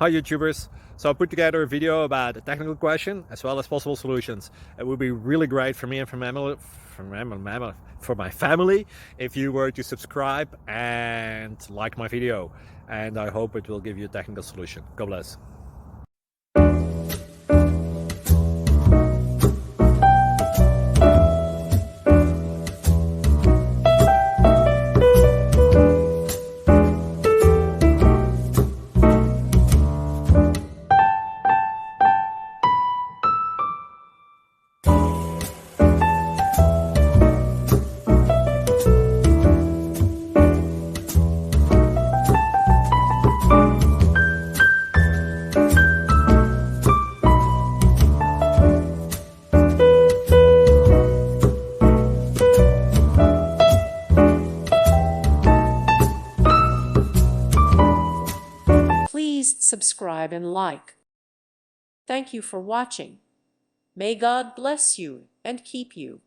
Hi YouTubers! So I put together a video about a technical question as well as possible solutions. It would be really great for me and for my family if you were to subscribe and like my video, and I hope it will give you a technical solution. God bless. Please subscribe and like. Thank you for watching. May God bless you and keep you.